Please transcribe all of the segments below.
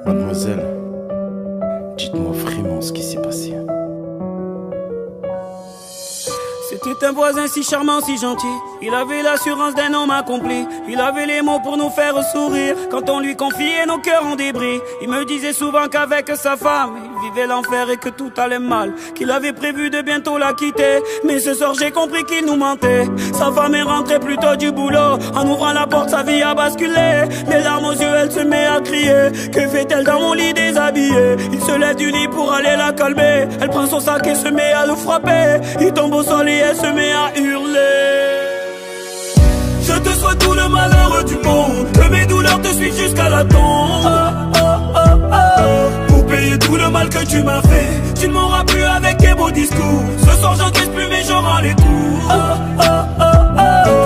Mademoiselle, dites-moi vraiment ce qui s'est passé. C'était un voisin si charmant, si gentil. Il avait l'assurance d'un homme accompli. Il avait les mots pour nous faire sourire. Quand on lui confiait nos cœurs en débris, il me disait souvent qu'avec sa femme il vivait l'enfer et que tout allait mal, qu'il avait prévu de bientôt la quitter. Mais ce soir j'ai compris qu'il nous mentait. Sa femme est rentrée plus tôt du boulot. En ouvrant la porte sa vie a basculé. Les larmes aux yeux elle se met à crier. Que fait-elle dans mon lit déshabillé? Il se lève du lit pour aller la calmer. Elle prend son sac et se met à le frapper. Il tombe au sol et elle se met à hurler. Je te souhaite tout le malheur du monde, que mes douleurs te suivent jusqu'à la tombe. Pour payer tout le mal que tu m'as fait, tu ne m'auras plus avec tes beaux discours. Ce soir j'encaisse plus mais je rends les coups.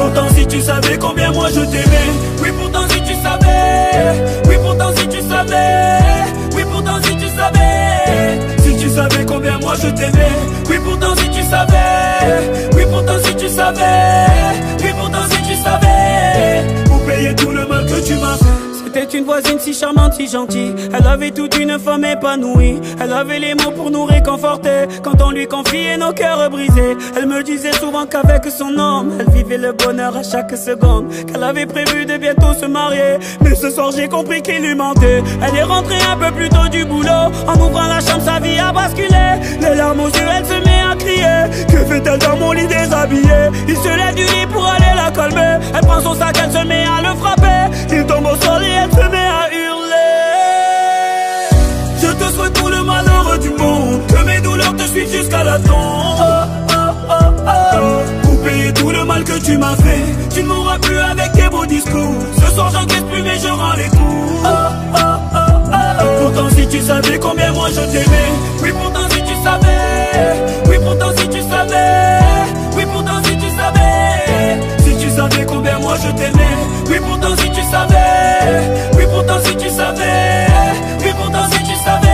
Pourtant si tu savais combien moi je t'aimais. Oui pourtant si tu savais. Oui pourtant si tu savais. Oui pourtant si tu savais. Si tu savais combien moi je t'aimais. Oui pourtant si tu savais. Oui pourtant si tu savais. Oui pourtant si tu savais. Pour payer tout le mal que tu m'as fait. C'était une voisine si charmante, si gentille. Elle avait toute une femme épanouie. Elle avait les mots pour nous réconforter quand on lui confiait nos cœurs brisés. Elle me disait souvent qu'avec son homme elle vivait le bonheur à chaque seconde, qu'elle avait prévu de bientôt se marier. Mais ce soir j'ai compris qu'il lui mentait. Elle est rentrée un peu plus tôt du boulot. En ouvrant la chambre sa vie a basculé. Les larmes aux yeux elle se met à crier. Que fait-elle dans mon lit déshabillé? Il se lève du lit pour aller la calmer. Elle prend son sac, elle se met à le frapper. Il tombe au sol et elle se met à hurler. Je te souhaite tout le malheur du monde, que mes douleurs te suivent jusqu'à la tombe. Pour payer tout le mal que tu m'as fait, tu ne m'auras plus avec tes beaux discours. Ce soir j'encaisse plus mais je rends les coups. Pourtant si tu savais combien moi je t'aimais. Oui pourtant si tu savais. Oui pourtant si tu savais. Oui pourtant si tu savais. Si tu savais combien moi je t'aimais. Oui pourtant si tu savais. Oui pourtant si tu savais. Oui pourtant si tu savais.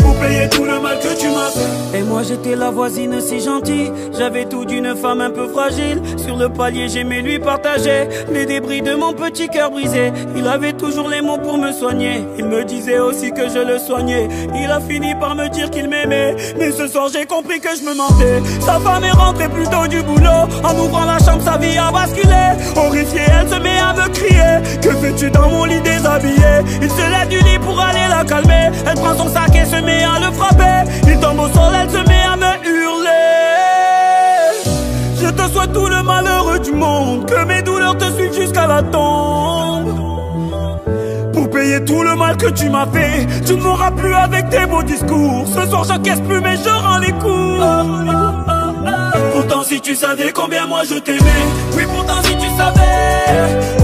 Pour payer tout le mal que tu m'as fait. Et moi j'étais la voisine si gentille. J'avais tout d'une femme un peu fragile. Sur le palier j'aimais lui partager les débris de mon petit cœur brisé. Il avait toujours les mots pour me soigner. Il me disait aussi que je le soignais. Il a fini par me dire qu'il m'aimait. Mais ce soir j'ai compris que je me mentais. Sa femme est rentrée plus tôt du boulot. En ouvrant la chambre sa vie a basculé. Horrifiée elle se met à me crier. Que fais-tu dans mon lit déshabillé? Il se lève du lit pour aller la calmer. Elle prend son sac et se met à le frapper. Il tombe au sol, elle se met à me hurler. Je te souhaite tout le malheur du monde, que mes douleurs te suivent jusqu'à la tombe. Pour payer tout le mal que tu m'as fait, tu ne m'auras plus avec tes beaux discours. Ce soir j'encaisse plus mais je rends les coups. Pourtant si tu savais combien moi je t'aimais. Oui pourtant si tu savais.